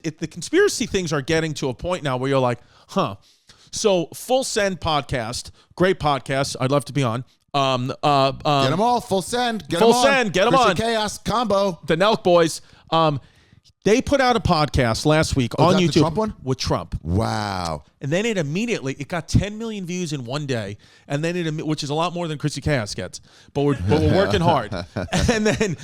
the conspiracy things are getting to a point now where you're like, huh. So Full Send podcast, great podcast. I'd love to be on. Get them all. Full Send. Get Full them on. Send. Get them Chrissy on. Chaos combo. The Nelk Boys. They put out a podcast last week on YouTube. The Trump one? With Trump. Wow. And then it got 10 million views in one day, and then which is a lot more than Chrissy Chaos gets. But we're working hard. And then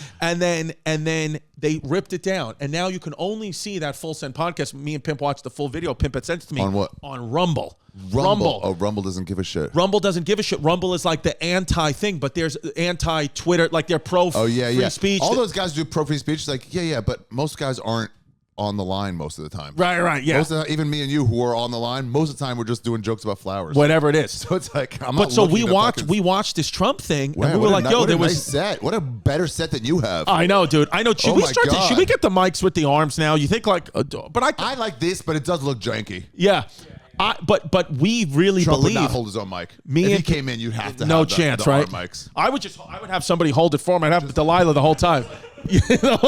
they ripped it down, and now you can only see that Full Send podcast. Me and Pimp watched the full video. Pimp had sent it to me on what? On Rumble. Rumble. Oh, Rumble doesn't give a shit. Rumble doesn't give a shit. Rumble is like the anti-thing, but there's anti-Twitter, like they're pro-free speech. All those guys do pro-free speech. It's like, but most guys aren't on the line most of the time. Right, yeah. Most of the, even me and you who are on the line, most of the time we're just doing jokes about flowers. Whatever it is. So it's like, we watched this Trump thing, and we were like, yo, there was nice set. What a better set than you have. I know, dude. I know. Should we get the mics with the arms now? You think like, but I like this, but it does look janky. Yeah. But we really Trump believe would not hold his own mic. If he came in, you'd have to have chance, the right? arm mics. I would have somebody hold it for him. I'd have Delilah the whole time. You know?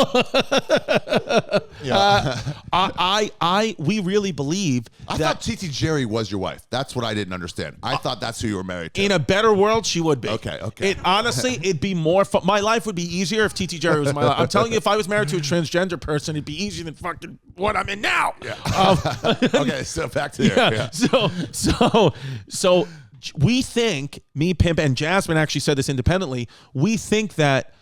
We really believe I thought Titi Jerry was your wife. That's what I didn't understand. I thought that's who you were married to. In a better world, she would be. Okay. Honestly, it'd be more fun. My life would be easier if Titi Jerry was my life. I'm telling you, if I was married to a transgender person, it'd be easier than fucking what I'm in now. Yeah. Okay, so back to there. Yeah. So we think, me, Pimp, and Jasmine actually said this independently, we think that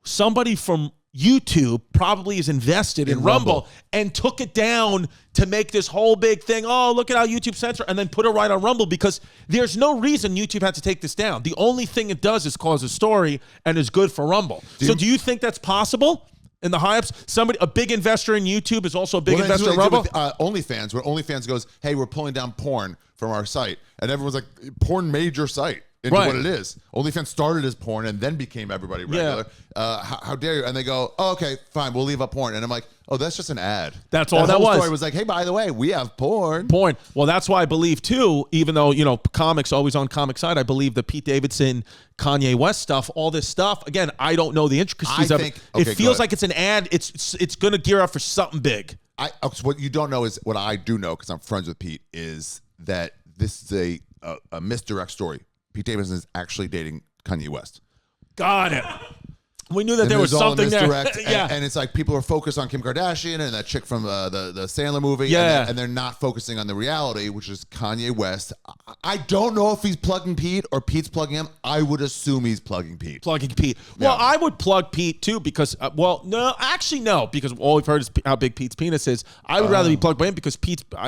somebody from YouTube probably is invested in Rumble and took it down to make this whole big thing. Oh, look at how YouTube censor, and then put it right on Rumble, because there's no reason YouTube had to take this down. The only thing it does is cause a story and is good for Rumble. Do you think that's possible? In the high-ups, a big investor in YouTube is also a big investor in Rumble? OnlyFans, where OnlyFans goes, hey, we're pulling down porn from our site. And everyone's like, porn made your site into what it is. OnlyFans started as porn and then became everybody regular. Yeah. How dare you? And they go, oh, okay, fine, we'll leave up porn. And I'm like, oh, that's just an ad. That's all that was. The story was like, hey, by the way, we have porn. Well, that's why I believe, too, even though, comics always on comic side, I believe the Pete Davidson, Kanye West stuff, all this stuff, again, I don't know the intricacies of it. It feels like it's an ad. It's going to gear up for something big. So what you don't know is, what I do know, because I'm friends with Pete, is that this is a misdirect story. Pete Davidson is actually dating Kanye West. Got it. We knew that there was something there. And it's like people are focused on Kim Kardashian and that chick from the Sandler movie. Yeah. And they're not focusing on the reality, which is Kanye West. I don't know if he's plugging Pete or Pete's plugging him. I would assume he's plugging Pete. Well, I would plug Pete too because, no, because all we've heard is how big Pete's penis is. I would rather be plugged by him because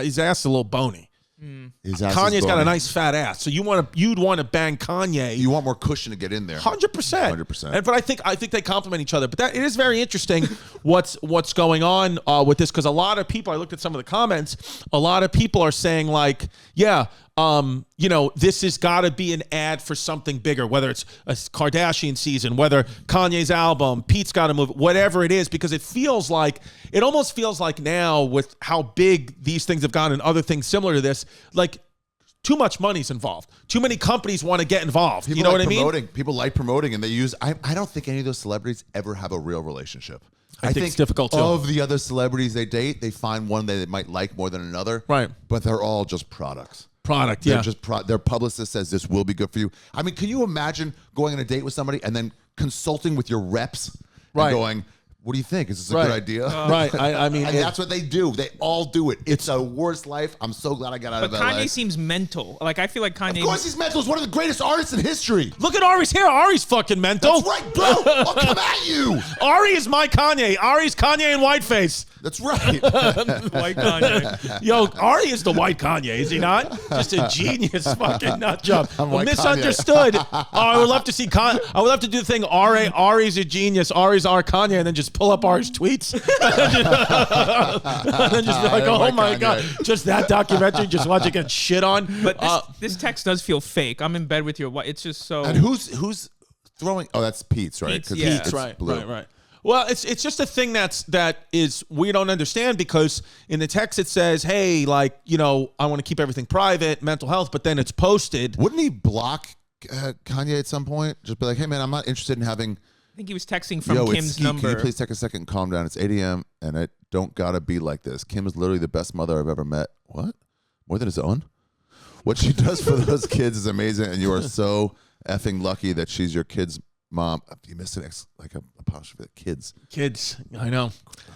his ass is a little bony. Kanye's got a nice fat ass, so you'd want to bang Kanye. You want more cushion to get in there. 100%. But I think they complement each other. But it is very interesting what's going on with this, because a lot of people, I looked at some of the comments, a lot of people are saying like, this has got to be an ad for something bigger, whether it's a Kardashian season, whether Kanye's album, Pete's got to move, whatever it is, because it almost feels like now with how big these things have gone and other things similar to this, like too much money's involved. Too many companies want to get involved. You know what I mean? People like promoting, and they use, I don't think any of those celebrities ever have a real relationship. I think it's difficult too. Of the other celebrities they date, they find one they might like more than another. Right. But they're all just products. They're just their publicist says this will be good for you. I mean, can you imagine going on a date with somebody and then consulting with your reps and going, what do you think? Is this a good idea? Right. I mean, and that's what they do. They all do it. It's a worst life. I'm so glad I got out of LA. But Kanye seems mental. Like, I feel like Kanye... Of course he's mental. He's one of the greatest artists in history. Look at Ari's hair. Ari's fucking mental. That's right, bro. I'll come at you. Ari is my Kanye. Ari's Kanye and whiteface. That's right. White Kanye. Yo, Ari is the white Kanye, is he not? Just a genius fucking nut job. Misunderstood. I would love to see I would love to do the thing, Ari's a genius, Ari's our Kanye, and then just pull up Ari's tweets. and then just be like, oh my God. Just that documentary, just watch it get shit on. But this text does feel fake. I'm in bed with your wife. It's just so... And who's throwing... Oh, that's Pete's, right? Pete's, right. Well, it's just a thing that is we don't understand, because in the text it says, hey, like, I want to keep everything private, mental health, but then it's posted. Wouldn't he block Kanye at some point? Just be like, hey, man, I'm not interested in having I think he was texting from Yo, Kim's number. Can you please take a second and calm down? It's 8 a.m. and I don't gotta be like this. Kim is literally the best mother I've ever met. What? More than his own? What she does for those kids is amazing, and you are so effing lucky that she's your kid's mom. You missed an like a apostrophe. Kids. Kids. I know.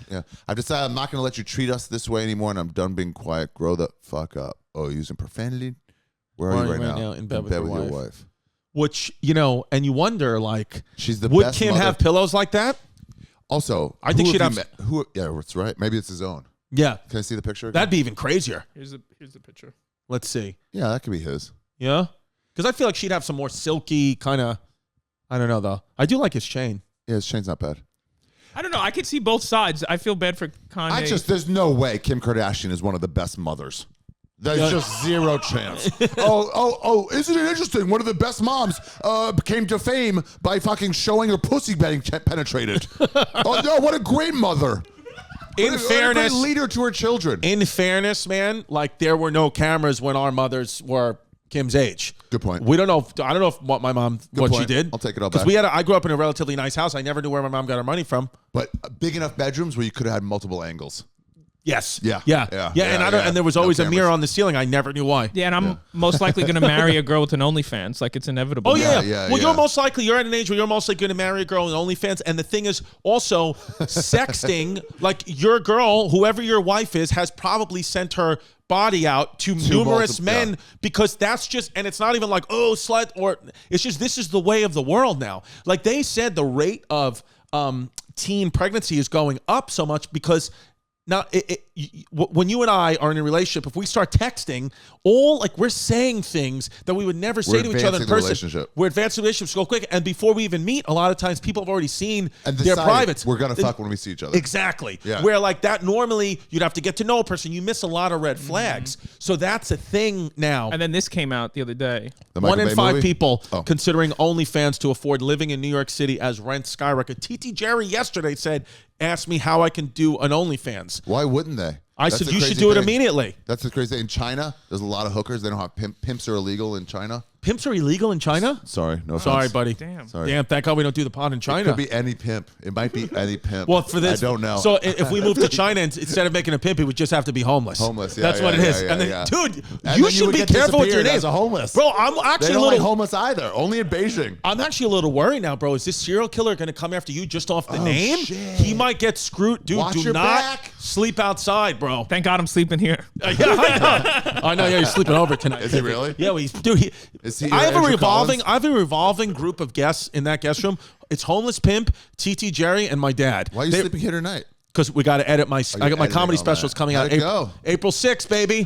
Yeah. I've decided I'm not gonna let you treat us this way anymore, and I'm done being quiet. Grow the fuck up. Oh, using profanity? Where are you right now? In bed with your wife. Which, you know, and you wonder, like, she's the would best Kim mother. have pillows like that? Also, I think she'd have. Yeah, that's right. Maybe it's his own. Yeah. Can I see the picture again? That'd be even crazier. Here's the picture. Let's see. Yeah, that could be his. Yeah? Because I feel like she'd have some more silky kind of, I don't know, though. I do like his chain. Yeah, his chain's not bad. I don't know. I could see both sides. I feel bad for Kanye. There's no way Kim Kardashian is one of the best mothers. There's just zero chance. Oh, isn't it interesting? One of the best moms came to fame by fucking showing her pussy getting penetrated. Oh, no, what a great mother. In fairness, what a great leader to her children. In fairness, man, like there were no cameras when our mothers were Kim's age. Good point. We don't know. I don't know if what my mom, what she did. I'll take it all back. Because I grew up in a relatively nice house. I never knew where my mom got her money from. But big enough bedrooms where you could have had multiple angles. Yes. Yeah. And there was always a mirror on the ceiling. I never knew why. Yeah, and I'm most likely going to marry a girl with an OnlyFans. Like, it's inevitable. Oh, yeah. Well, you're at an age where you're most likely going to marry a girl with OnlyFans. And the thing is also sexting, like your girl, whoever your wife is, has probably sent her body out to numerous men because that's just, and it's not even like, oh, slut, or it's just, this is the way of the world now. Like they said, the rate of teen pregnancy is going up so much because now, when you and I are in a relationship, if we start texting, we're saying things that we would never say to each other in person. We're advancing the relationship so quick, and before we even meet, a lot of times people have already seen their privates. We're gonna fuck when we see each other. Exactly. Yeah. Where like that, normally you'd have to get to know a person. You miss a lot of red flags. So that's a thing now. And then this came out the other day. 1 in 5 people considering OnlyFans to afford living in New York City as rent skyrocket. TT Jerry yesterday asked me how I can do an OnlyFans. Why wouldn't they? I said you should do it immediately. That's the crazy thing. In China, there's a lot of hookers. They don't have pimps are illegal in China. Pimps are illegal in China? Sorry, no offense. Sorry, buddy. Damn. Sorry. Damn, thank God we don't do the pod in China. It could be any pimp. It might be any pimp. Well, for this, I don't know. So if we move to China, instead of making a pimp, it would just have to be homeless. Homeless, yeah. That's what it is. Yeah, and then, dude, and you should be careful with your name. As a homeless. Bro, I'm actually they don't like homeless either. Only in Beijing. I'm actually a little worried now, bro. Is this serial killer going to come after you just off the name? Shit. He might get screwed. Dude, Watch do your not back. sleep outside, bro. Thank God I'm sleeping here. Yeah, I know. I know. Yeah, you're sleeping over tonight. Is he really? Yeah, I have a revolving group of guests in that guest room. It's homeless pimp, TT Jerry, and my dad. Why are you sleeping here tonight? Because we got to edit I got my comedy specials coming out April 6th, baby.